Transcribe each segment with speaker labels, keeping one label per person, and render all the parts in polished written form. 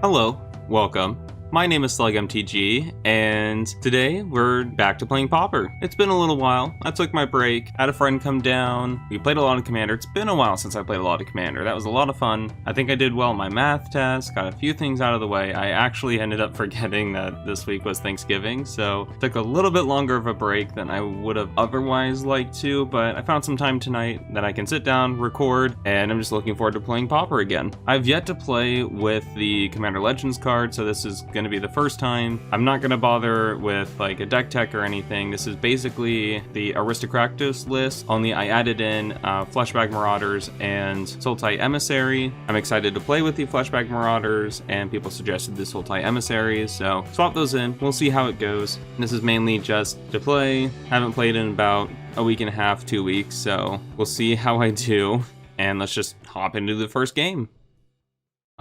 Speaker 1: Hello, welcome. My name is SlugMTG, and today we're back to playing Pauper. It's been a little while. I took my break, had a friend come down, we played a lot of Commander. It's been a while since I played a lot of Commander. That was a lot of fun. I think I did well in my math test, got a few things out of the way. I actually ended up forgetting that this week was Thanksgiving, so took a little bit longer of a break than I would have otherwise liked to, but I found some time tonight that I can sit down, record, and I'm just looking forward to playing Pauper again. I've yet to play with the Commander Legends card, so this is going to be the first time. I'm not going to bother with like a deck tech or anything. This is basically the AristocRakdos list, only I added in Fleshbag Marauders and Sultai Emissary. I'm excited to play with the Fleshbag Marauders, and people suggested the Sultai Emissaries, so swap those in. We'll see how it goes. This is mainly just to play. Haven't played in about a week and a half, 2 weeks, so we'll see how I do, and let's just hop into the first game.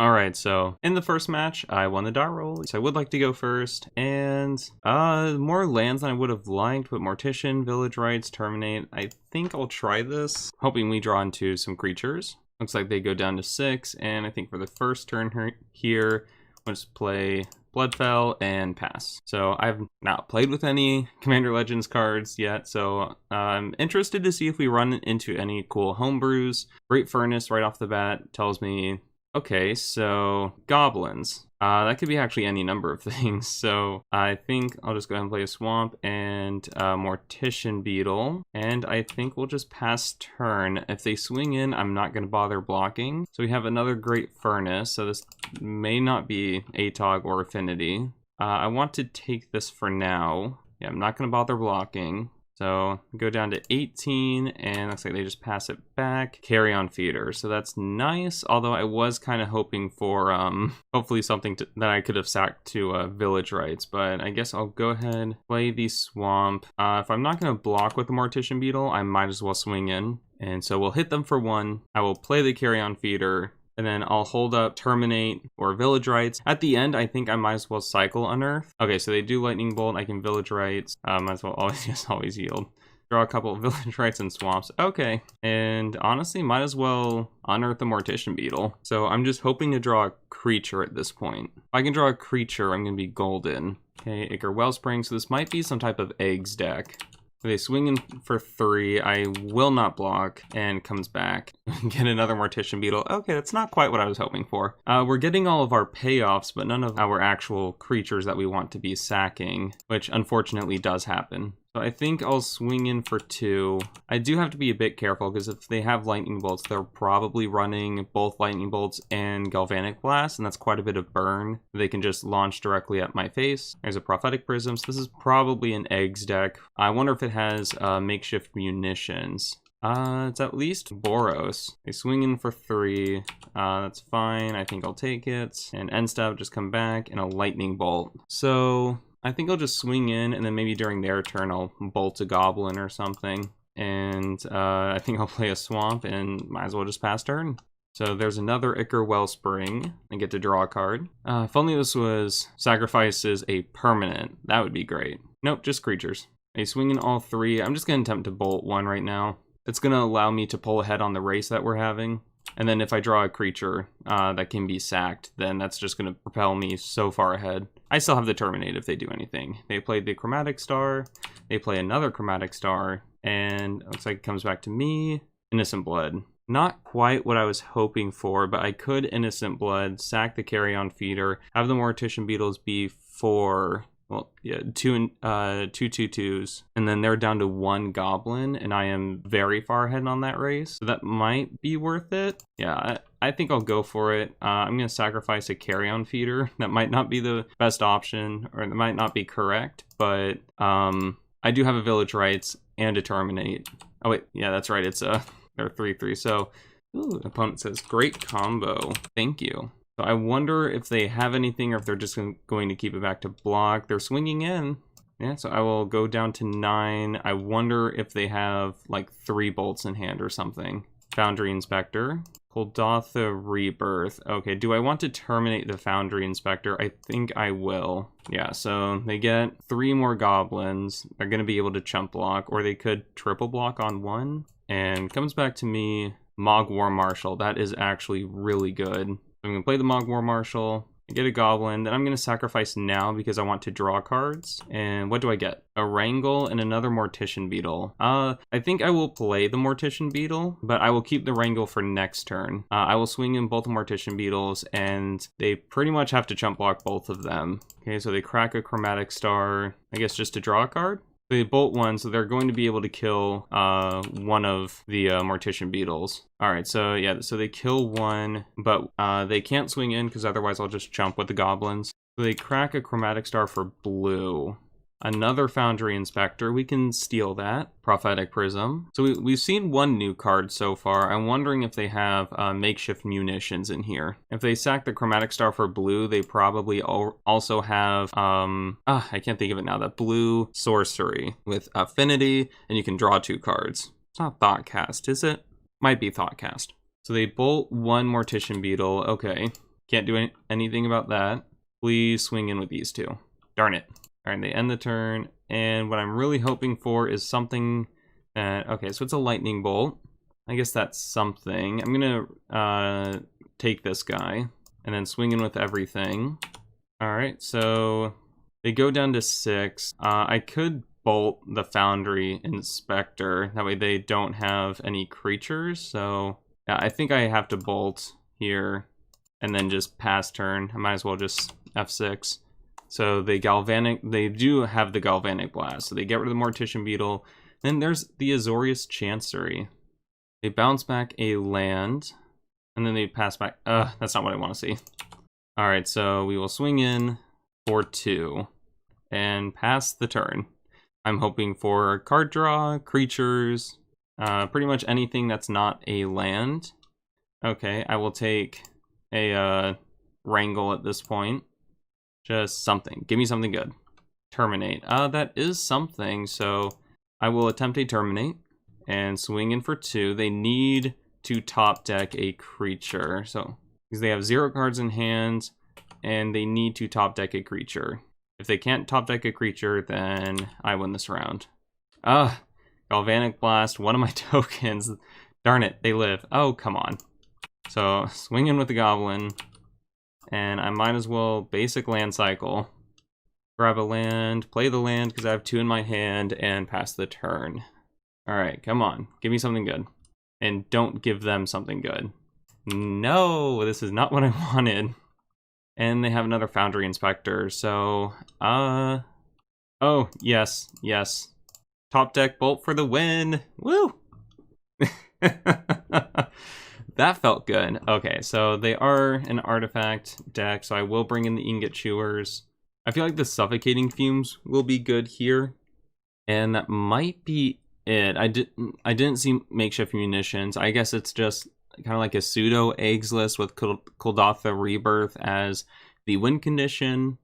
Speaker 1: Alright, so in the first match, I won the dart roll, so I would like to go first, and more lands than I would have liked, but Mortician, Village Rites, Terminate. I think I'll try this, hoping we draw into some creatures. Looks like they go down to 6, and I think for the first turn here, I'll just play Bloodfell and pass. So I've not played with any Commander Legends cards yet, so I'm interested to see if we run into any cool homebrews. Great Furnace right off the bat tells me, okay, so goblins. That could be actually any number of things. So I think I'll just go ahead and play a swamp and Mortician Beetle. And I think we'll just pass turn. If they swing in, I'm not going to bother blocking. So we have another Great Furnace. So this may not be ATOG or Affinity. I want to take this for now. Yeah, I'm not going to bother blocking. So go down to 18, and looks like they just pass it back. Carry on feeder, so that's nice. Although I was kind of hoping for hopefully something that I could have sacked to Village Rites, but I guess I'll go ahead play the swamp. If I'm not going to block with the Mortician Beetle, I might as well swing in, and so we'll hit them for 1. I will play the Carry on feeder, and then I'll hold up Terminate or Village Rites. At the end, I think I might as well cycle Unearth. Okay, so they do Lightning Bolt. I can Village Rites. Might as well always yield. Draw a couple of Village Rites and Swamps. Okay, and honestly, might as well Unearth the Mortician Beetle. So I'm just hoping to draw a creature at this point. If I can draw a creature, I'm going to be golden. Okay, Ichor Wellspring. So this might be some type of eggs deck. They swing in for 3, I will not block, and comes back. Get another Mortician Beetle. Okay, that's not quite what I was hoping for. We're getting all of our payoffs, but none of our actual creatures that we want to be sacking, which unfortunately does happen. So I think I'll swing in for 2. I do have to be a bit careful, because if they have Lightning Bolts, they're probably running both Lightning Bolts and Galvanic Blast, and that's quite a bit of burn. They can just launch directly at my face. There's a Prophetic Prism, so this is probably an eggs deck. I wonder if it has makeshift munitions. It's at least Boros. They swing in for 3. That's fine. I think I'll take it. And end step, just come back, and a Lightning Bolt. So I think I'll just swing in, and then maybe during their turn I'll bolt a goblin or something. And I think I'll play a swamp, and might as well just pass turn. So there's another Ichor Wellspring. I get to draw a card. If only this was sacrifices a permanent, that would be great. Nope, just creatures. They swing in all 3. I'm just going to attempt to bolt 1 right now. It's going to allow me to pull ahead on the race that we're having. And then if I draw a creature that can be sacked, then that's just going to propel me so far ahead. I still have the Terminate if they do anything. They played the Chromatic Star. They play another Chromatic Star. And it looks like it comes back to me. Innocent Blood. Not quite what I was hoping for, but I could Innocent Blood, sack the Carry on feeder, have the Mortician Beetles be 4... Well, yeah, 2 2/2s, and then they're down to 1 goblin, and I am very far ahead on that race, so that might be worth it. Yeah, I think I'll go for it. I'm going to sacrifice a carry-on feeder. That might not be the best option, or it might not be correct, but I do have a Village Rites and a Terminate. Oh wait, yeah, that's right, it's they're 3/3, so ooh, opponent says, great combo, thank you. So I wonder if they have anything or if they're just going to keep it back to block. They're swinging in. Yeah, so I will go down to 9. I wonder if they have like 3 bolts in hand or something. Foundry Inspector. Kuldotha Rebirth. Okay, do I want to terminate the Foundry Inspector? I think I will. Yeah, so they get 3 more goblins. They're going to be able to chump block, or they could triple block on 1. And comes back to me, Mogg War Marshal. That is actually really good. I'm going to play the Mogg War Marshal, I get a goblin, then I'm going to sacrifice now because I want to draw cards. And what do I get? A Wrangle and another Mortician Beetle. I think I will play the Mortician Beetle, but I will keep the Wrangle for next turn. I will swing in both the Mortician Beetles, and they pretty much have to chump block both of them. Okay, so they crack a Chromatic Star, I guess just to draw a card? They bolt one, so they're going to be able to kill one of the Mortician Beetles. Alright, so yeah, so they kill one, but they can't swing in because otherwise I'll just jump with the goblins. So they crack a Chromatic Star for blue. Another Foundry Inspector, we can steal that. Prophetic Prism. So we've seen one new card so far. I'm wondering if they have makeshift munitions in here. If they sack the Chromatic Star for blue, they probably also have, I can't think of it now, that blue sorcery with Affinity, and you can draw 2 cards. It's not Thoughtcast, is it? Might be Thoughtcast. So they bolt one Mortician Beetle, okay. Can't do anything about that. Please swing in with these 2. Darn it. Alright, they end the turn, and what I'm really hoping for is something that, okay, so it's a lightning bolt. I guess that's something. I'm gonna take this guy, and then swing in with everything. Alright, so they go down to 6. I could bolt the Foundry Inspector, that way they don't have any creatures, so yeah, I think I have to bolt here, and then just pass turn. I might as well just F6. So they do have the Galvanic Blast, so they get rid of the Mortician Beetle. Then there's the Azorius Chancery. They bounce back a land, and then they pass back, that's not what I want to see. Alright, so we will swing in for 2, and pass the turn. I'm hoping for card draw, creatures, pretty much anything that's not a land. Okay, I will take a Wrangle at this point. Just something. Give me something good. Terminate. That is something, so I will attempt a Terminate and swing in for 2. They need to top deck a creature, so because they have 0 cards in hand, and they need to top deck a creature. If they can't top deck a creature, then I win this round. Galvanic Blast, one of my tokens. Darn it, they live. Oh, come on. So, swing in with the Goblin. And I might as well basic land cycle, grab a land, play the land because I have 2 in my hand, and pass the turn. Alright, come on. Give me something good. And don't give them something good. No, this is not what I wanted. And they have another Foundry Inspector, so, oh, yes, yes. Top deck bolt for the win! Woo! That felt good. Okay, so they are an artifact deck, so I will bring in the Ingot Chewers. I feel like the Suffocating Fumes will be good here. And that might be it. I didn't see makeshift munitions. I guess it's just kind of like a pseudo eggs list with Kuldotha Rebirth as the win condition.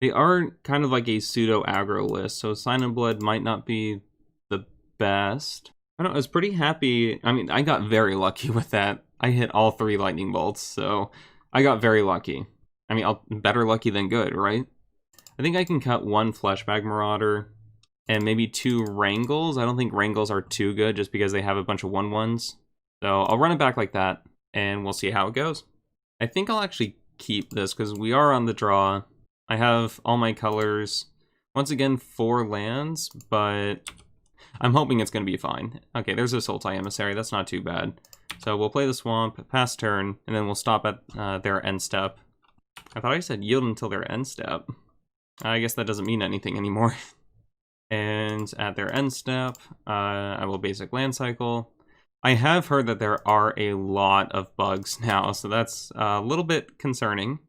Speaker 1: They are kind of like a pseudo aggro list, so Sign in Blood might not be the best. I don't know, I was pretty happy. I mean, I got very lucky with that. I hit all 3 lightning bolts, so I got very lucky. I mean, better lucky than good, right? I think I can cut 1 Fleshbag Marauder and maybe 2 Wrangles. I don't think Wrangles are too good just because they have a bunch of 1/1s. So I'll run it back like that, and we'll see how it goes. I think I'll actually keep this because we are on the draw. I have all my colors. Once again, 4 lands, but I'm hoping it's going to be fine. Okay, there's a Sultai Emissary. That's not too bad. So we'll play the Swamp, pass turn, and then we'll stop at their end step. I thought I said yield until their end step. I guess that doesn't mean anything anymore. And at their end step, I will basic land cycle. I have heard that there are a lot of bugs now, so that's a little bit concerning.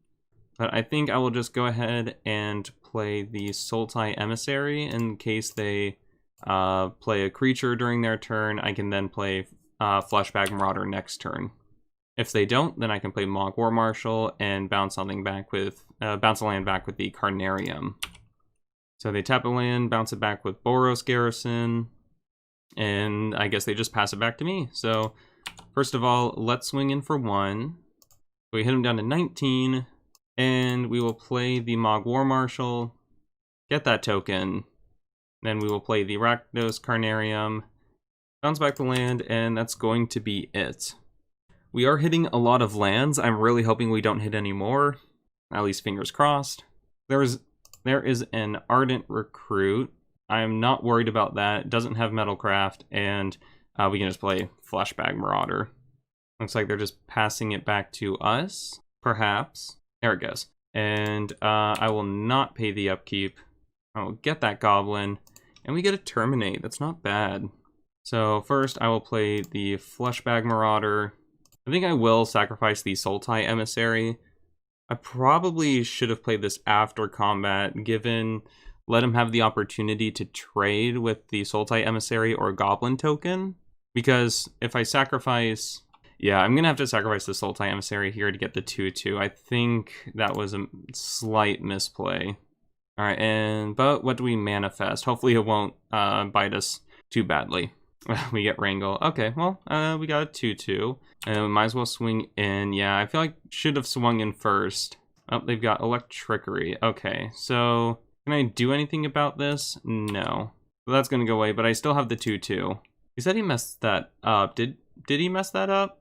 Speaker 1: But I think I will just go ahead and play the Sultai Emissary in case they play a creature during their turn. I can then play Fleshbag Marauder next turn. If they don't, then I can play Mogg War Marshal and bounce something back with bounce a land back with the Carnarium. So they tap a land, bounce it back with Boros Garrison, and I guess they just pass it back to me. So first of all, let's swing in for 1. We hit them down to 19, and we will play the Mogg War Marshal, get that token. Then we will play the Rakdos Carnarium, bounce back the land, and that's going to be it. We are hitting a lot of lands. I'm really hoping we don't hit any more. At least fingers crossed. There is an Ardent Recruit. I am not worried about that. It doesn't have Metalcraft, and we can just play Fleshbag Marauder. Looks like they're just passing it back to us, perhaps. There it goes. And I will not pay the upkeep. I will get that Goblin, and we get a Terminate. That's not bad. So first I will play the Fleshbag Marauder. I think I will sacrifice the Sultai Emissary. I probably should have played this after combat, let him have the opportunity to trade with the Sultai Emissary or Goblin token. Because if I sacrifice... Yeah, I'm going to have to sacrifice the Sultai Emissary here to get the 2/2. I think that was a slight misplay. Alright, but what do we manifest? Hopefully it won't bite us too badly. We get Wrangle. Okay, well, we got a 2/2. And we might as well swing in. Yeah, I feel like should have swung in first. Oh, they've got Electrickery. Okay, so can I do anything about this? No. So that's going to go away, but I still have the 2/2. He said he messed that up. Did he mess that up?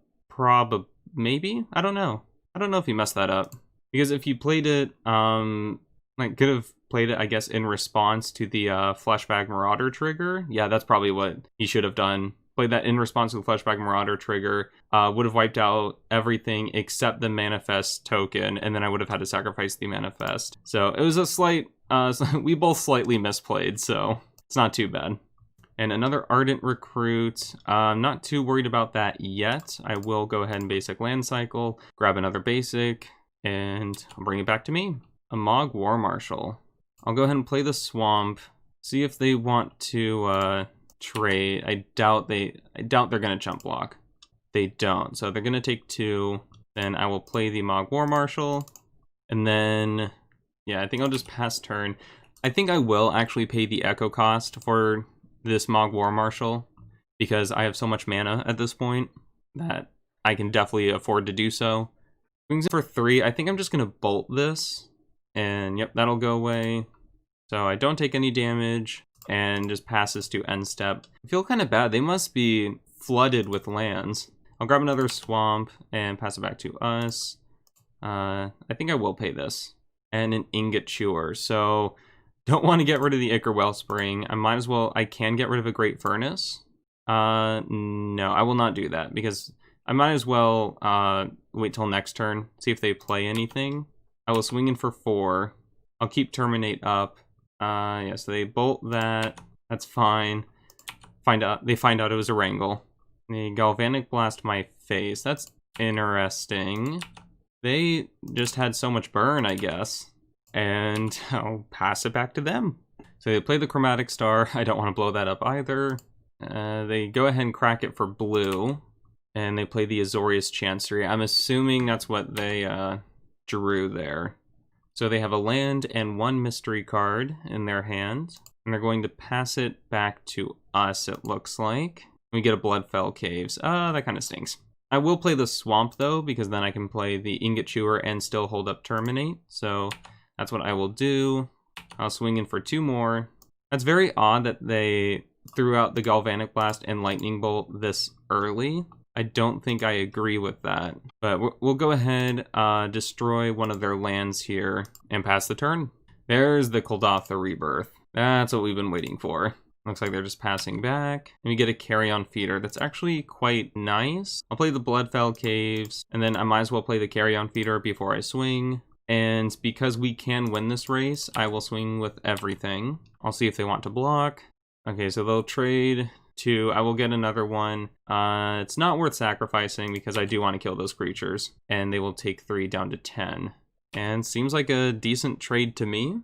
Speaker 1: Maybe? I don't know. I don't know if he messed that up. Because if you played it, like, could have played it, I guess, in response to the Fleshbag Marauder trigger. Yeah, that's probably what he should have done. Played that in response to the Fleshbag Marauder trigger. Would have wiped out everything except the Manifest token, and then I would have had to sacrifice the Manifest. So it was a slight... we both slightly misplayed, so it's not too bad. And another Ardent Recruit. I'm not too worried about that yet. I will go ahead and basic land cycle, grab another basic, and I'll bring it back to me. A Mog War Marshal. I'll go ahead and play the Swamp, see if they want to trade. I doubt they're gonna chump block. They don't, so they're gonna take 2. Then I will play the Mog War Marshal, and then yeah, I think I'll just pass turn. I think I will actually pay the Echo cost for this Mog War Marshal, because I have so much mana at this point that I can definitely afford to do so. Swings in for 3. I think I'm just gonna bolt this, and yep, that'll go away. So I don't take any damage, and just passes to end step. I feel kind of bad. They must be flooded with lands. I'll grab another Swamp and pass it back to us. I think I will pay this. And an Ingot Chewer. So don't want to get rid of the Ichor Wellspring. I might as well... I can get rid of a Great Furnace. No, I will not do that, because I might as well wait till next turn, see if they play anything. I will swing in for 4. I'll keep Terminate up. Yeah, so they bolt that. That's fine. They find out it was a Wrangle. They Galvanic Blast my face. That's interesting. They just had so much burn, I guess. And I'll pass it back to them. So they play the Chromatic Star. I don't want to blow that up either. They go ahead and crack it for blue. And they play the Azorius Chancery. I'm assuming that's what they drew there. So they have a land and 1 mystery card in their hand. And they're going to pass it back to us, it looks like. We get a Bloodfell Caves. That kind of stinks. I will play the Swamp, though, because then I can play the Ingot Chewer and still hold up Terminate. So that's what I will do. I'll swing in for 2 more. That's very odd that they threw out the Galvanic Blast and Lightning Bolt this early. I don't think I agree with that. But we'll go ahead, destroy one of their lands here, and pass the turn. There's the Kuldotha Rebirth. That's what we've been waiting for. Looks like they're just passing back. And we get a Carrion Feeder. That's actually quite nice. I'll play the Bloodfell Caves, and then I might as well play the Carrion Feeder before I swing. And because we can win this race, I will swing with everything. I'll see if they want to block. Okay, so they'll trade 2. I will get another one. It's not worth sacrificing because I do want to kill those creatures. And they will take 3 down to 10. And seems like a decent trade to me.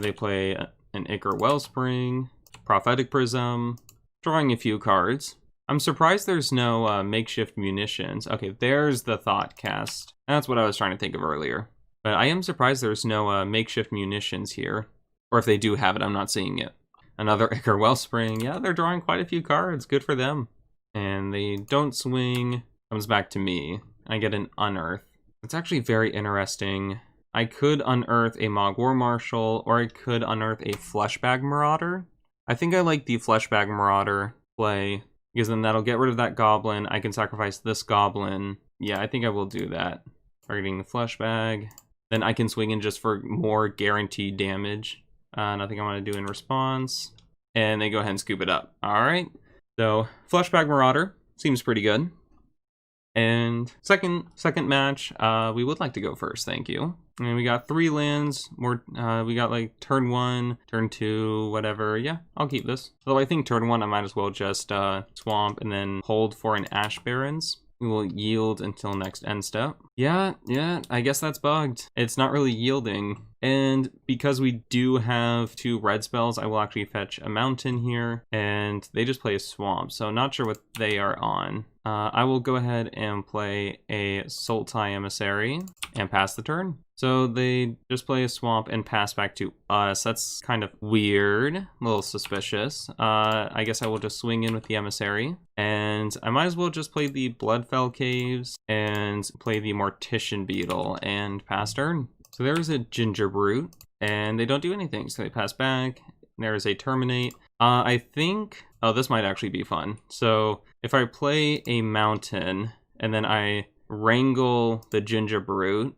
Speaker 1: They play an Ichor Wellspring, Prophetic Prism, drawing a few cards. I'm surprised there's no makeshift munitions. Okay, there's the Thought Cast. That's what I was trying to think of earlier. But I am surprised there's no makeshift munitions here. Or if they do have it, I'm not seeing it. Another Ichor Wellspring. Yeah, they're drawing quite a few cards. Good for them. And they don't swing. Comes back to me. I get an Unearth. It's actually very interesting. I could unearth a Mog War Marshal, or I could unearth a Fleshbag Marauder. I think I like the Fleshbag Marauder play, because then that'll get rid of that Goblin. I can sacrifice this Goblin. Yeah, I think I will do that. Targeting the Fleshbag. then I can swing in just for more guaranteed damage. Nothing I want to do in response. And they go ahead and scoop it up. Alright, so Fleshbag Marauder seems pretty good. And second match, we would like to go first, thank you. And we got 3 lands, more, we got like turn 1, turn 2, whatever. Yeah, I'll keep this. Although I think turn 1 I might as well just swamp and then hold for an Ash Barrens. We will yield until next end step. Yeah, I guess that's bugged. It's not really yielding. And because we do have 2 red spells, I will actually fetch a mountain here, and they just play a swamp, so not sure what they are on. I will go ahead and play a Sultai Emissary and pass the turn. So they just play a swamp and pass back to us. That's kind of weird, a little suspicious. I guess I will just swing in with the Emissary, and I might as well just play the Bloodfell Caves and play the Mortician Beetle and pass turn. So there's a Ginger Brute, and they don't do anything, so they pass back. There's a Terminate. I think, oh, this might actually be fun. So if I play a Mountain, and then I wrangle the Ginger Brute.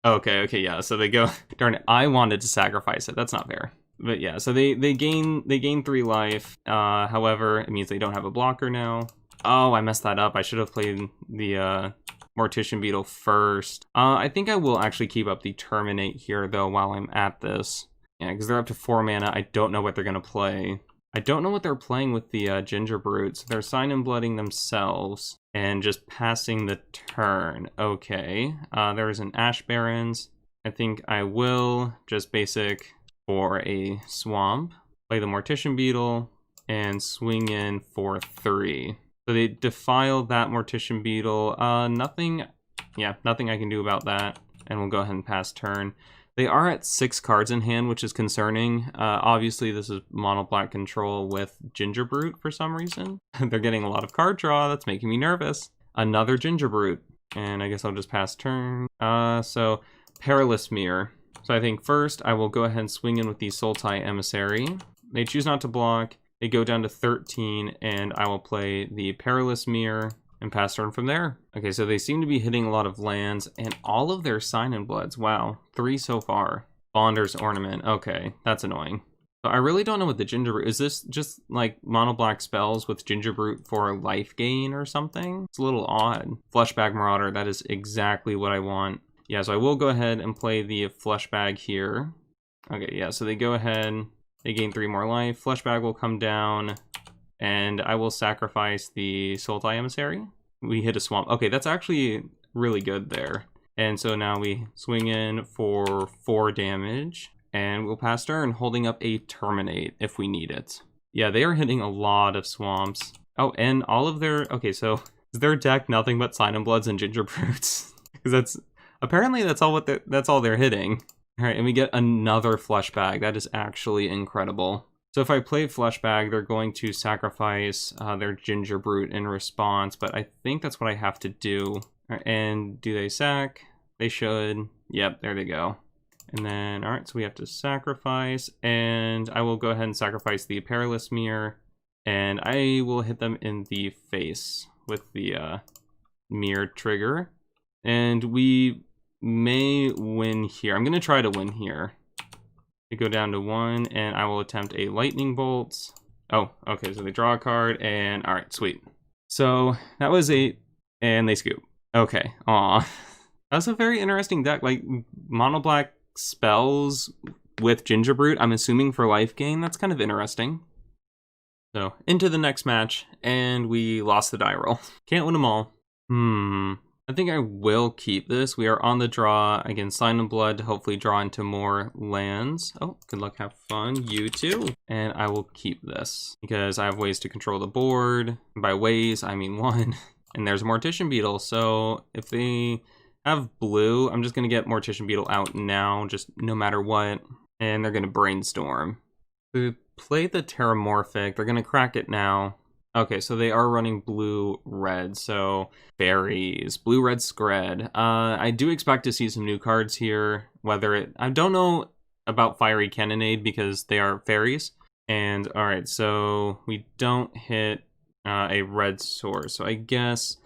Speaker 1: Okay, yeah, so they go, darn it, I wanted to sacrifice it, that's not fair. But yeah, so they gain 3 life, however, it means they don't have a blocker now. Oh, I messed that up, I should have played the, Mortician Beetle first. I think I will actually keep up the Terminate here, though, while I'm at this. Yeah, because they're up to 4 mana. I don't know what they're going to play. I don't know what they're playing with the Ginger Brutes. They're Sign and Blooding themselves and just passing the turn. Okay. There is an Ash Barrens. I think I will just basic for a Swamp, play the Mortician Beetle, and swing in for 3. So they defile that Mortician Beetle. Nothing I can do about that. And we'll go ahead and pass turn. They are at 6 cards in hand, which is concerning. Obviously, this is mono black control with Ginger Brute for some reason. They're getting a lot of card draw. That's making me nervous. Another Ginger Brute. And I guess I'll just pass turn. So Perilous Mirror. So I think first I will go ahead and swing in with the Sultai Emissary. They choose not to block. They go down to 13, and I will play the Perilous Mirror and pass turn from there. Okay, so they seem to be hitting a lot of lands, and all of their Sign and Bloods. Wow, 3 so far. Bonder's Ornament. Okay, that's annoying. So I really don't know what the Ginger Brute... Is this just, like, mono-black spells with Ginger Brute for life gain or something? It's a little odd. Fleshbag Marauder, that is exactly what I want. Yeah, so I will go ahead and play the Fleshbag here. Okay, yeah, so they go ahead... They gain 3 more life. Fleshbag will come down, and I will sacrifice the Sultai Emissary. We hit a swamp. Okay, that's actually really good there. And so now we swing in for 4 damage, and we'll pass turn, holding up a Terminate if we need it. Yeah, they are hitting a lot of swamps. Oh, and all of their... Okay, so is their deck nothing but Sign and Bloods and Ginger Brutes? Because that's... Apparently that's all they're hitting. All right, and we get another Fleshbag. That is actually incredible. So if I play Fleshbag, they're going to sacrifice their Ginger Brute in response, but I think that's what I have to do. And do they sack? They should. Yep, there they go. And then, all right, so we have to sacrifice, and I will go ahead and sacrifice the Perilous Mirror, and I will hit them in the face with the Mirror trigger. And we may win here. I'm going to try to win here. They go down to 1, and I will attempt a Lightning Bolt. Oh, okay, so they draw a card, and all right, sweet. So that was 8, and they scoop. Okay, aw. That's a very interesting deck, like mono black spells with Ginger Brute, I'm assuming for life gain. That's kind of interesting. So, into the next match, and we lost the die roll. Can't win them all. I think I will keep this. We are on the draw. Again, Sign and Blood to hopefully draw into more lands. Oh, good luck, have fun. You too. And I will keep this because I have ways to control the board. By ways, I mean 1. And there's a Mortician Beetle. So if they have blue, I'm just going to get Mortician Beetle out now, just no matter what. And they're going to Brainstorm. They play the Terramorphic. They're going to crack it now. Okay, so they are running blue-red, so fairies, blue-red Scred. I do expect to see some new cards here, I don't know about Fiery Cannonade because they are fairies. And, alright, so we don't hit a red source, so I guess,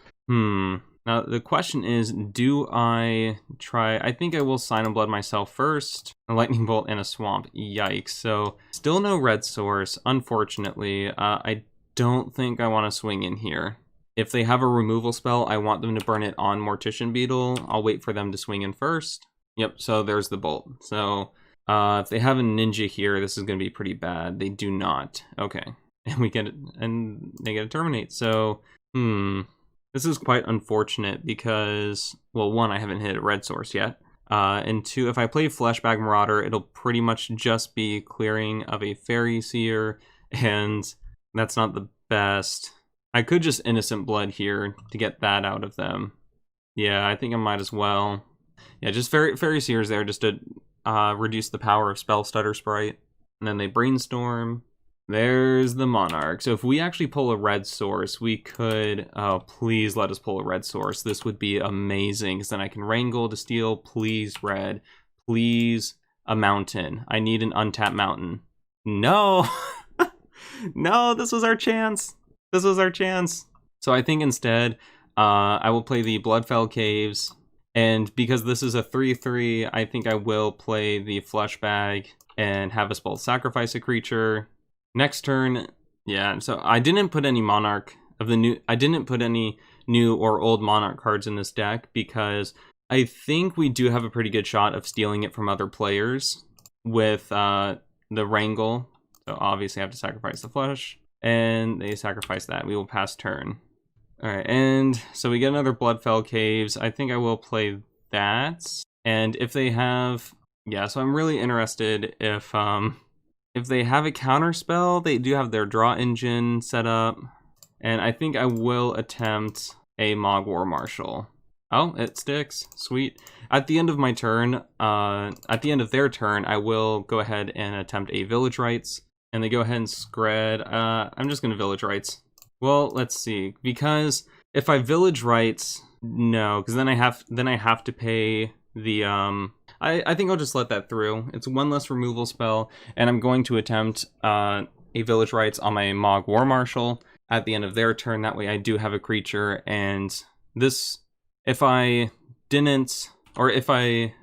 Speaker 1: Now, the question is, do I try... I think I will Sign of Blood myself first. A Lightning Bolt and a Swamp. Yikes. So, still no red source, unfortunately. I don't think I want to swing in here. If they have a removal spell, I want them to burn it on Mortician Beetle. I'll wait for them to swing in first. Yep, so there's the Bolt. So, if they have a Ninja here, this is going to be pretty bad. They do not. Okay. And we get it, and they get a Terminate. So, this is quite unfortunate because, well, one, I haven't hit a red source yet. And two, if I play Fleshbag Marauder, it'll pretty much just be clearing of a Fairy Seer, and that's not the best. I could just Innocent Blood here to get that out of them. Yeah, I think I might as well. Yeah, just Fairy Seer's there just to reduce the power of Spell Stutter Sprite. And then they Brainstorm. There's the Monarch. So if we actually pull a red source, we could... Oh, please let us pull a red source. This would be amazing, because then I can Wrangle to steal. Please, red. Please, a mountain. I need an untapped mountain. No! No, this was our chance. This was our chance. So I think instead, I will play the Bloodfell Caves. And because this is a 3/3, I think I will play the Fleshbag and have us both sacrifice a creature. Next turn, yeah, so I didn't put any Monarch of the new... I didn't put any new or old Monarch cards in this deck because I think we do have a pretty good shot of stealing it from other players with the Wrangle. So obviously I have to sacrifice the Flesh, and they sacrifice that. We will pass turn. Alright, and so we get another Bloodfell Caves. I think I will play that. And if they have... Yeah, so I'm really interested if they have a counterspell. They do have their draw engine set up. And I think I will attempt a Mog War Marshal. Oh, it sticks. Sweet. At the end of my turn, at the end of their turn, I will go ahead and attempt a Village Rites. And they go ahead and Scred. I'm just going to Village Rites. Well, let's see. Because if I Village Rites, no, because then I have to pay the I think I'll just let that through. It's one less removal spell, and I'm going to attempt a Village Rites on my Mog War Marshal at the end of their turn. That way I do have a creature, and this, if I didn't, or if I,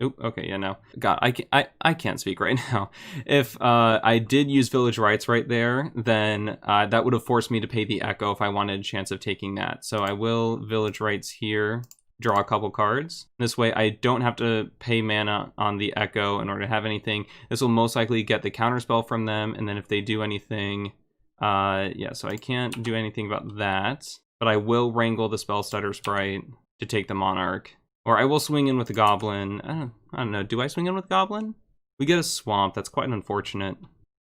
Speaker 1: okay, yeah, no. God, I can't speak right now. If I did use Village Rites right there, then that would have forced me to pay the Echo if I wanted a chance of taking that. So I will Village Rites here. Draw a couple cards. This way I don't have to pay mana on the Echo in order to have anything. This will most likely get the counterspell from them, and then if they do anything, yeah, so I can't do anything about that, but I will Wrangle the Spell Stutter Sprite to take the Monarch. Or I will swing in with the Goblin. I don't know, do I swing in with Goblin? We get a Swamp, that's quite unfortunate.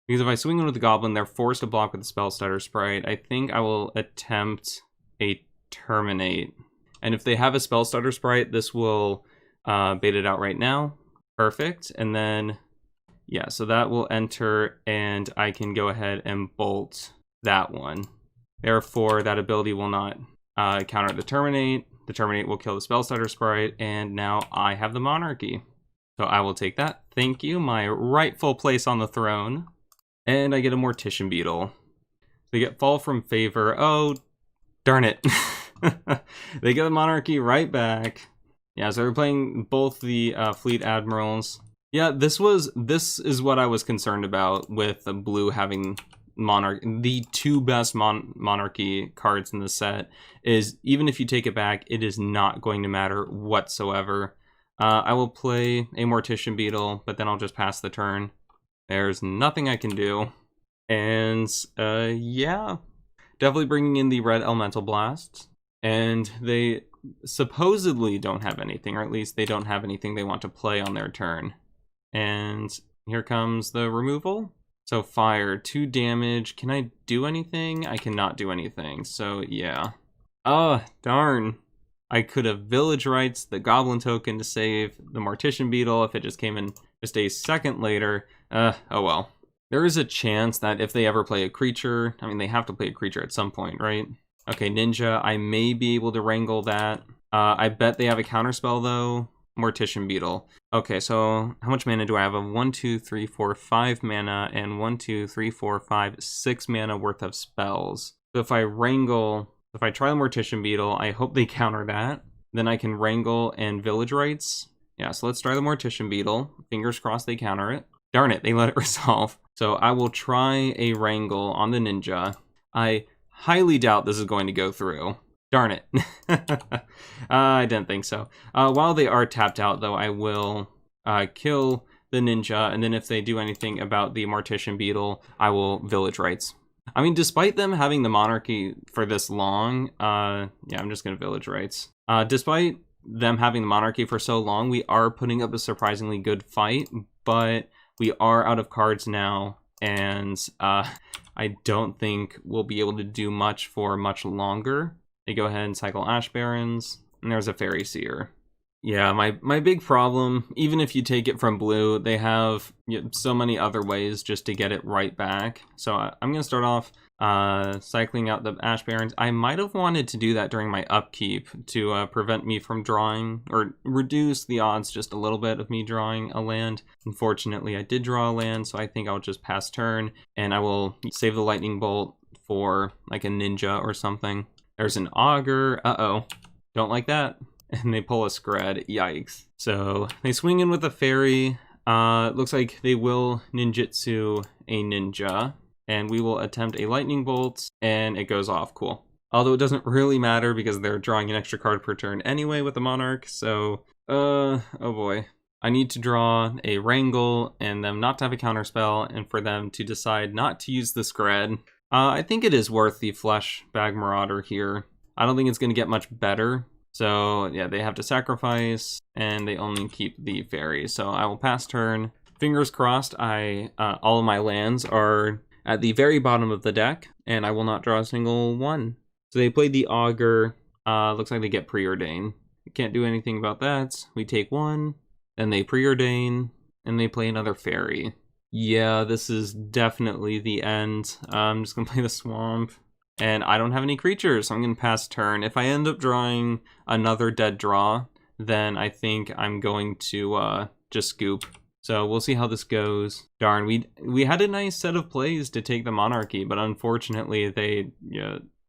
Speaker 1: Because if I swing in with the Goblin, they're forced to block with the Spell Stutter Sprite. I think I will attempt a Terminate. And if they have a Spell Stutter Sprite, this will bait it out right now. Perfect. And then, yeah, so that will enter, and I can go ahead and bolt that one. Therefore, that ability will not counter the Terminate. The Terminate will kill the Spell Stutter Sprite, and now I have the Monarchy. So I will take that. Thank you, my rightful place on the throne. And I get a Mortician Beetle. They get Fall from Favor. Oh, darn it. They get the Monarchy right back. Yeah, so they're playing both the Fleet Admirals. Yeah, this is what I was concerned about with the blue having the two best Monarchy cards in the set, is even if you take it back, it is not going to matter whatsoever. I will play a Mortician Beetle, but then I'll just pass the turn. There's nothing I can do. And yeah, definitely bringing in the red Elemental Blast. And they supposedly don't have anything, or at least they don't have anything they want to play on their turn. And here comes the removal. So fire, 2 damage. Can I do anything? I cannot do anything, so yeah. Oh, darn. I could have Village Rites, the Goblin token to save the Mortician Beetle if it just came in just a second later. Oh well. There is a chance that if they ever play a creature, I mean, they have to play a creature at some point, right? Okay, Ninja, I may be able to wrangle that. I bet they have a counterspell, though. Mortician Beetle. Okay, so how much mana do I have? 1, 2, 3, 4, 5 mana, and 1, 2, 3, 4, 5, 6 mana worth of spells. So if I wrangle If I try the Mortician Beetle, I hope they counter that. Then I can Wrangle and Village Rites. Yeah, so let's try the Mortician Beetle. Fingers crossed they counter it. Darn it, they let it resolve. So I will try a Wrangle on the Ninja. I highly doubt this is going to go through. Darn it. I didn't think so. While they are tapped out, though, I will kill the Ninja, and then if they do anything about the Mortician Beetle, I will Village Rites. I mean, despite them having the Monarchy for this long, yeah, I'm just going to Village Rites. Despite them having the Monarchy for so long, we are putting up a surprisingly good fight, but we are out of cards now, and I don't think we'll be able to do much for much longer. They go ahead and cycle Ash Barrens, and there's a Fairy Seer. Yeah, my big problem, even if you take it from blue, they have so many other ways just to get it right back. So I'm going to start off cycling out the Ash Barrens. I might have wanted to do that during my upkeep to prevent me from drawing, or reduce the odds just a little bit of me drawing a land. Unfortunately, I did draw a land, so I think I'll just pass turn, and I will save the Lightning Bolt for like a Ninja or something. There's an Augur. Uh-oh. Don't like that. And they pull a Scred. Yikes. So they swing in with a Fairy. Looks like they will ninjutsu a Ninja. And we will attempt a Lightning Bolt. And it goes off. Cool. Although it doesn't really matter because they're drawing an extra card per turn anyway with the Monarch. So, oh boy. I need to draw a Wrangle and them not to have a counterspell. And for them to decide not to use the Scred. I think it is worth the Flesh Bag Marauder here. I don't think it's going to get much better. So yeah, they have to sacrifice, and they only keep the Fairy. So I will pass turn. Fingers crossed, all of my lands are at the very bottom of the deck, and I will not draw a single one. So they played the Augur. Looks like they get Preordain. Can't do anything about that. We take one, then they Preordain, and they play another Fairy. Yeah, this is definitely the end. I'm just gonna play the Swamp. And I don't have any creatures, so I'm going to pass turn. If I end up drawing another dead draw, then I think I'm going to just scoop. So we'll see how this goes. Darn, we had a nice set of plays to take the Monarchy, but unfortunately they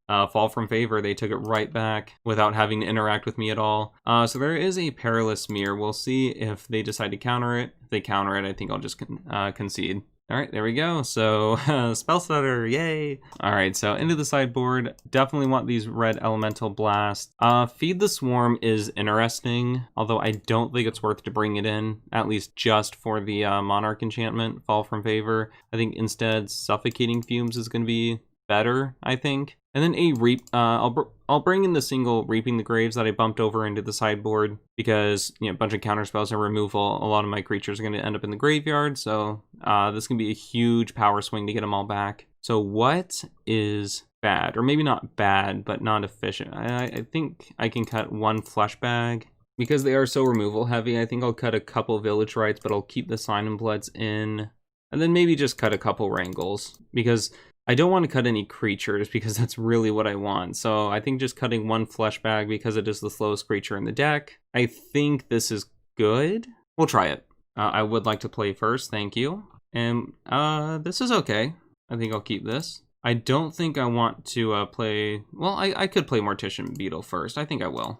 Speaker 1: fall from favor. They took it right back without having to interact with me at all. So there is a Perilous Mirror. We'll see if they decide to counter it. If they counter it, I think I'll just concede. All right, there we go. So Spell Stutter, yay. All right, so into the sideboard. Definitely want these red Elemental Blast. Feed the Swarm is interesting, although I don't think it's worth to bring it in, at least just for the Monarch enchantment, Fall from Favor. I think instead Suffocating Fumes is going to be better, I think. And then a Reap, I'll bring in the single Reaping the Graves that I bumped over into the sideboard because, a bunch of counterspells and removal, a lot of my creatures are going to end up in the graveyard, so this can be a huge power swing to get them all back. So what is bad? Or maybe not bad, but not efficient. I think I can cut one Flesh Bag. Because they are so removal heavy, I think I'll cut a couple Village Rites, but I'll keep the Sign and Bloods in. And then maybe just cut a couple Wrangles, because I don't want to cut any creatures because that's really what I want. So I think just cutting one Flesh Bag because it is the slowest creature in the deck. I think this is good. We'll try it. I would like to play first, thank you. And this is okay. I think I'll keep this. I don't think I want to play... Well, I could play Mortician Beetle first. I think I will.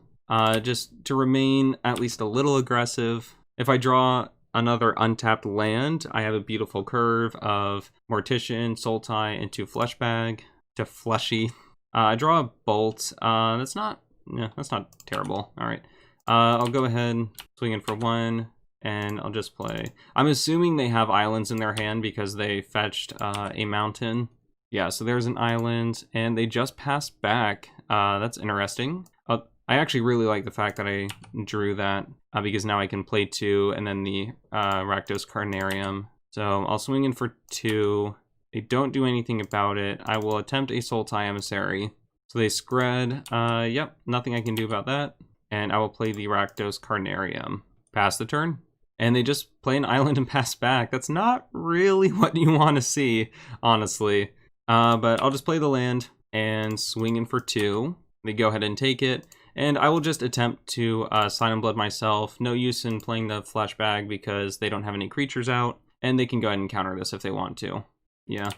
Speaker 1: Just to remain at least a little aggressive. If I draw another untapped land, I have a beautiful curve of Mortician, Soul Tie, and 2 Flesh Bag to Fleshy. I draw a Bolt. That's not terrible. All right. I'll go ahead, swing in for 1, and I'll just play. I'm assuming they have islands in their hand because they fetched a mountain. Yeah, so there's an island, and they just passed back. That's interesting. I actually really like the fact that I drew that because now I can play 2 and then the Rakdos Carnarium. So I'll swing in for 2. They don't do anything about it. I will attempt a Soul Tie Emissary. So they Scred. Yep, nothing I can do about that. And I will play the Rakdos Carnarium. Pass the turn. And they just play an island and pass back. That's not really what you want to see, honestly. But I'll just play the land and swing in for 2. They go ahead and take it. And I will just attempt to Sign and Blood myself. No use in playing the Flesh Bag because they don't have any creatures out. And they can go ahead and counter this if they want to. Yeah.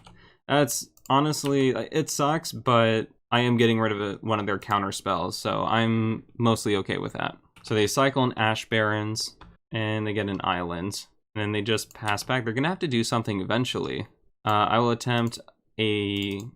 Speaker 1: That's honestly, it sucks, but I am getting rid of one of their counter spells, so I'm mostly okay with that. So they cycle an Ash Barrens, and they get an island, and then they just pass back. They're gonna have to do something eventually. I will attempt another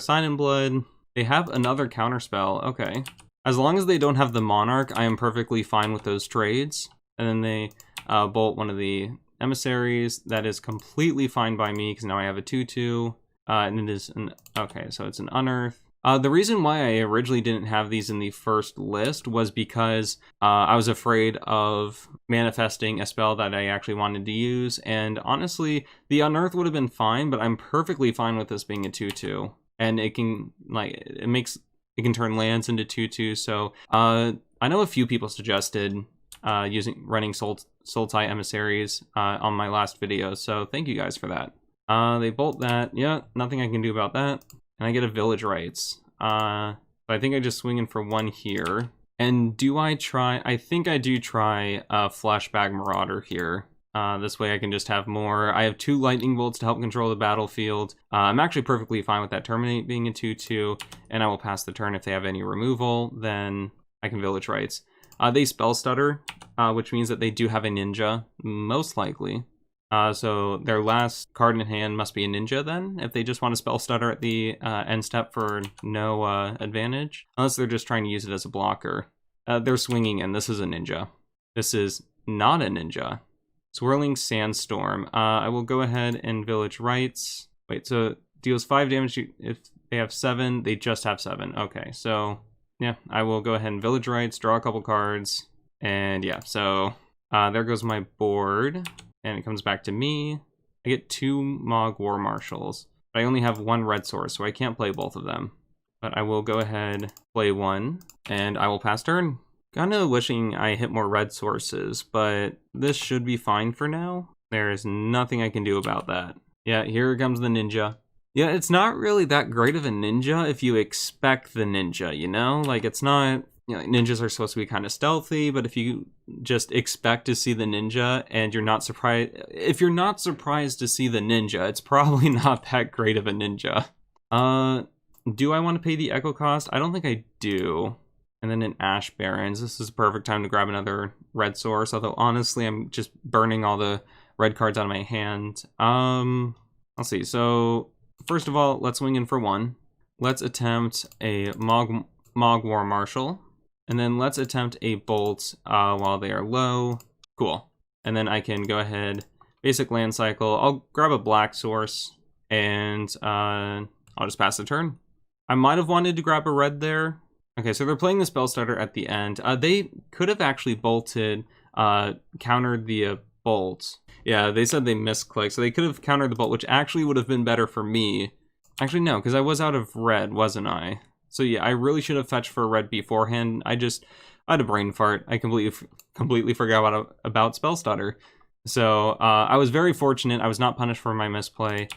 Speaker 1: Sign in Blood. They have another counter spell. Okay. As long as they don't have the Monarch, I am perfectly fine with those trades. And then they bolt one of the Emissaries. That is completely fine by me because now I have a 2/2. And it is an, okay, so it's an Unearth. The reason why I originally didn't have these in the first list was because I was afraid of manifesting a spell that I actually wanted to use, and honestly, the Unearth would have been fine, but I'm perfectly fine with this being a 2/2, and it can, like, it can turn lands into 2/2, so I know a few people suggested running Sultai Emissaries on my last video, so thank you guys for that. They bolt that, yeah, nothing I can do about that. And I get a Village Rites. I think I just swing in for one here. And do I try? I think I do try a Flashback Marauder here. This way I can just have more. I have 2 Lightning Bolts to help control the battlefield. I'm actually perfectly fine with that Terminate being a 2/2. And I will pass the turn. If they have any removal, then I can Village Rites. They Spell Stutter, which means that they do have a Ninja, most likely. So their last card in hand must be a Ninja then, if they just want to Spell Stutter at the end step for no advantage. Unless they're just trying to use it as a blocker. They're swinging in. This is a Ninja. This is not a Ninja. Swirling Sandstorm. I will go ahead and Village Rites. Wait, so deals 5 damage. If they have 7, they just have 7. Okay, so yeah, I will go ahead and Village Rites, draw a couple cards. And yeah, so there goes my board. And it comes back to me. I get 2 Mog War Marshals. But I only have 1 red source, so I can't play both of them. But I will go ahead, play 1, and I will pass turn. Kinda wishing I hit more red sources, but this should be fine for now. There is nothing I can do about that. Yeah, here comes the Ninja. Yeah, it's not really that great of a Ninja if you expect the Ninja, you know? Like, it's not... You know, ninjas are supposed to be kind of stealthy, but if you just expect to see the Ninja and you're not surprised... If you're not surprised to see the Ninja, it's probably not that great of a Ninja. Do I want to pay the Echo cost? I don't think I do. And then an Ash Barrens. This is the perfect time to grab another red source, although honestly I'm just burning all the red cards out of my hand. Let's see. So, first of all, let's swing in for 1. Let's attempt a Mog War Marshal. And then let's attempt a Bolt while they are low. Cool. And then I can go ahead, basic land cycle. I'll grab a black source, and I'll just pass the turn. I might have wanted to grab a red there. Okay, so they're playing the Spell Starter at the end. They could have actually bolted, countered the Bolt. Yeah, they said they misclicked, so they could have countered the Bolt, which actually would have been better for me. Actually, no, because I was out of red, wasn't I? So yeah, I really should have fetched for red beforehand. I had a brain fart. I completely forgot about Spell Stutter. So I was very fortunate. I was not punished for my misplay.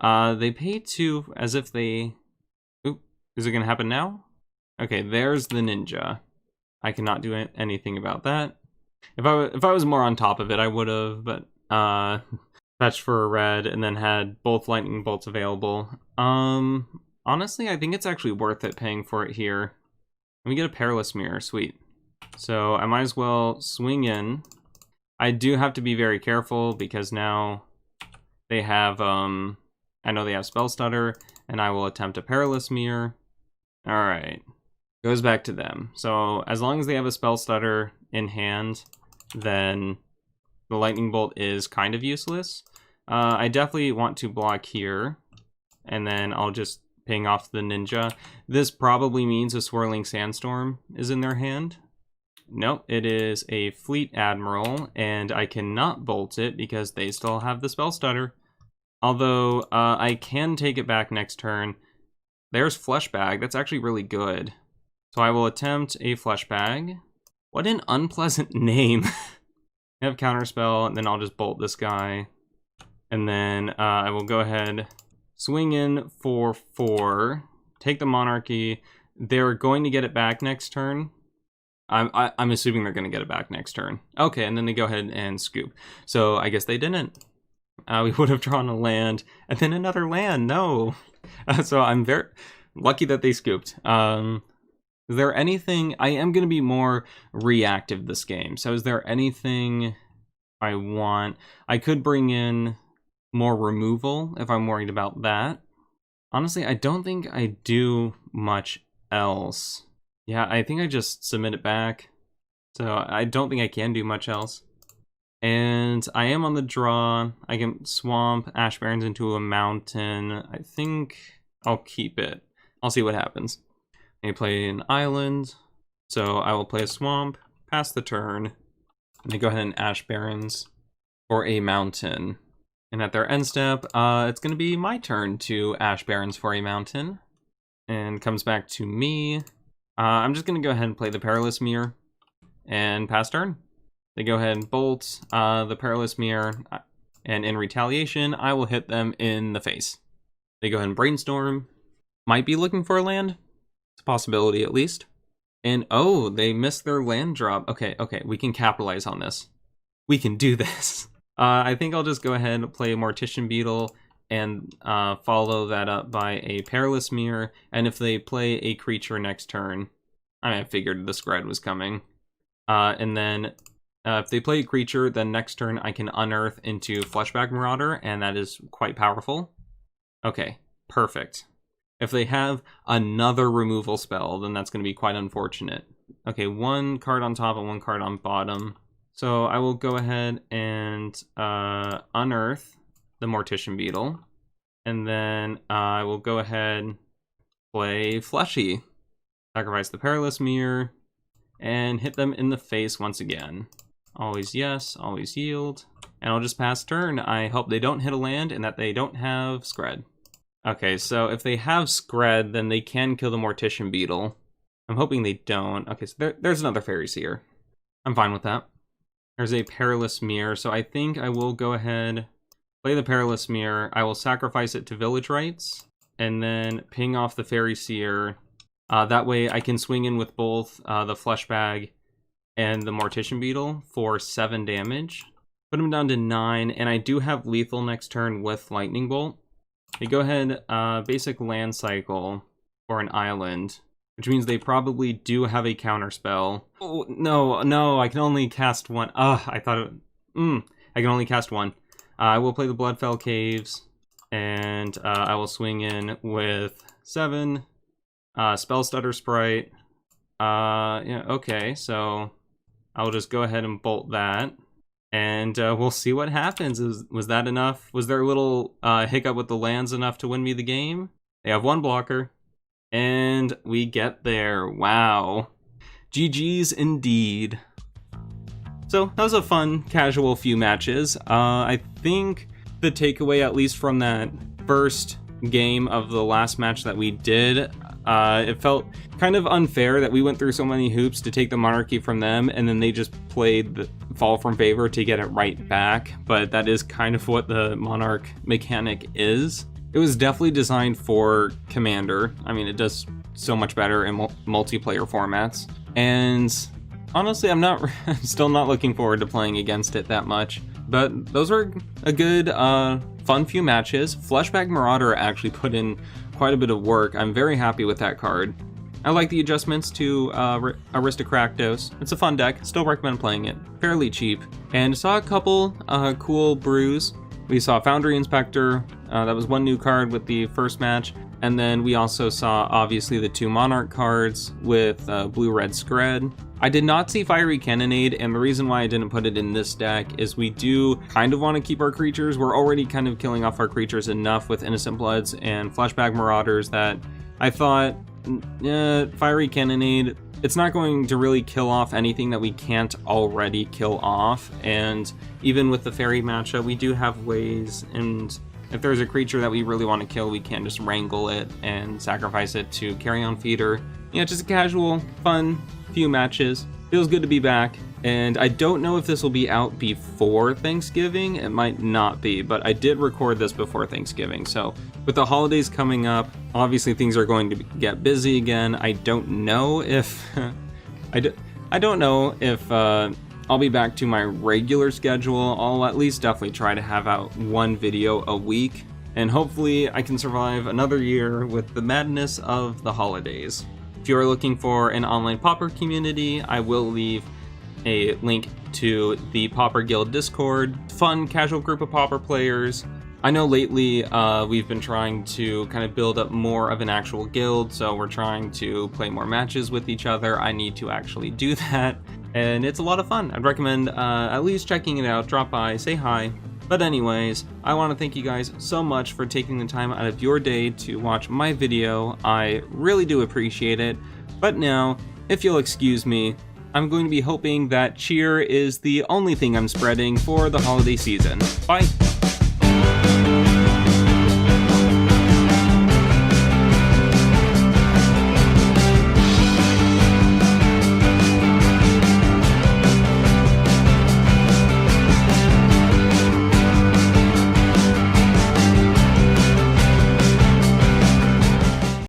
Speaker 1: They pay 2 as if they... Oop, is it going to happen now? Okay, there's the Ninja. I cannot do anything about that. If I was more on top of it, I would have, but fetched for a red and then had both lightning bolts available. Honestly, I think it's actually worth it paying for it here. Let me get a Perilous Mirror, sweet. So I might as well swing in. I do have to be very careful because now they have, I know they have Spell Stutter, and I will attempt a Perilous Mirror. Alright, goes back to them. So as long as they have a Spell Stutter in hand, then the Lightning Bolt is kind of useless. I definitely want to block here, and then I'll just ping off the Ninja. This probably means a Swirling Sandstorm is in their hand. Nope, it is a Fleet Admiral, and I cannot bolt it because they still have the Spell Stutter. Although, I can take it back next turn. There's Fleshbag, that's actually really good. So I will attempt a Fleshbag. What an unpleasant name. I have Counterspell, and then I'll just bolt this guy. And then I will go ahead... Swing in for 4, take the Monarchy. They're going to get it back next turn. I'm assuming they're going to get it back next turn. Okay, and then they go ahead and scoop. So I guess they didn't. We would have drawn a land, and then another land. No. So I'm lucky that they scooped. Is there anything... I am going to be more reactive this game. So is there anything I want? I could bring in more removal if I'm worried about that. Honestly, I don't think I do much else. Yeah, I think I just submit it back. So I don't think I can do much else. And I am on the draw. I can swamp Ash Barrens into a mountain. I think I'll keep it. I'll see what happens. I play an island, so I will play a swamp, pass the turn, and then go ahead and Ash Barrens for a mountain. And at their end step, it's going to be my turn to Ash Barrens for a mountain. And comes back to me. I'm just going to go ahead and play the Perilous Mirror and pass turn. They go ahead and bolt the Perilous Mirror, and in retaliation, I will hit them in the face. They go ahead and Brainstorm. Might be looking for a land. It's a possibility, at least. And, oh, they missed their land drop. Okay, we can capitalize on this. We can do this. I think I'll just go ahead and play a Mortician Beetle and follow that up by a Perilous Mirror. And if they play a creature next turn, I figured the Scred was coming. And then if they play a creature, then next turn I can unearth into Fleshback Marauder, and that is quite powerful. Okay, perfect. If they have another removal spell, then that's going to be quite unfortunate. Okay, one card on top and one card on bottom. So I will go ahead and unearth the Mortician Beetle. And then I will go ahead and play Fleshy. Sacrifice the Perilous Mirror and hit them in the face once again. Always yes, always yield. And I'll just pass turn. I hope they don't hit a land and that they don't have Scred. Okay, so if they have Scred, then they can kill the Mortician Beetle. I'm hoping they don't. Okay, so there's another Fairy Seer. I'm fine with that. There's a Perilous Mirror, so I think I will go ahead, play the Perilous Mirror. I will sacrifice it to Village Rites, and then ping off the Fairy Seer. That way I can swing in with both the Flesh Bag and the Mortician Beetle for 7 damage. Put him down to 9, and I do have lethal next turn with Lightning Bolt. They go ahead, basic land cycle for an island, which means they probably do have a counter spell. Oh, no, I can only cast one. I thought I can only cast one. I will play the Bloodfell Caves, and I will swing in with 7, Spell Stutter Sprite. Yeah, okay, so I'll just go ahead and bolt that. And we'll see what happens. Was that enough? Was there a little hiccup with the lands enough to win me the game? They have 1 blocker. And we get there. Wow. GG's indeed. So that was a fun, casual few matches. I think the takeaway, at least from that first game of the last match that we did, it felt kind of unfair that we went through so many hoops to take the Monarchy from them, and then they just played the Fall from Favor to get it right back. But that is kind of what the Monarch mechanic is. It was definitely designed for Commander. I mean, it does so much better in multiplayer formats. And honestly, I'm still not looking forward to playing against it that much. But those were a good, fun few matches. Fleshback Marauder actually put in quite a bit of work. I'm very happy with that card. I like the adjustments to AristocRakdos. It's a fun deck. Still recommend playing it. Fairly cheap. And saw a couple cool brews. We saw Foundry Inspector. That was one new card with the first match. And then we also saw, obviously, the 2 Monarch cards with Blue-Red Scred. I did not see Fiery Cannonade, and the reason why I didn't put it in this deck is we do kind of want to keep our creatures. We're already kind of killing off our creatures enough with Innocent Bloods and Fleshback Marauders that I thought, Fiery Cannonade, it's not going to really kill off anything that we can't already kill off. And even with the Fairy matchup, we do have ways, and if there's a creature that we really want to kill, we can just wrangle it and sacrifice it to Carrion Feeder. Yeah, just a casual, fun few matches. Feels good to be back. And I don't know if this will be out before Thanksgiving. It might not be, but I did record this before Thanksgiving. So with the holidays coming up, obviously things are going to get busy again. I don't know if I don't know if I'll be back to my regular schedule. I'll at least definitely try to have out 1 video a week. and hopefully I can survive another year with the madness of the holidays. If you are looking for an online Pauper community, I will leave a link to the Pauper Guild Discord. Fun, casual group of Pauper players. I know lately we've been trying to kind of build up more of an actual guild, so we're trying to play more matches with each other. I need to actually do that, and it's a lot of fun. I'd recommend at least checking it out. Drop by, say hi. But anyways, I want to thank you guys so much for taking the time out of your day to watch my video. I really do appreciate it. But now, if you'll excuse me, I'm going to be hoping that cheer is the only thing I'm spreading for the holiday season. Bye!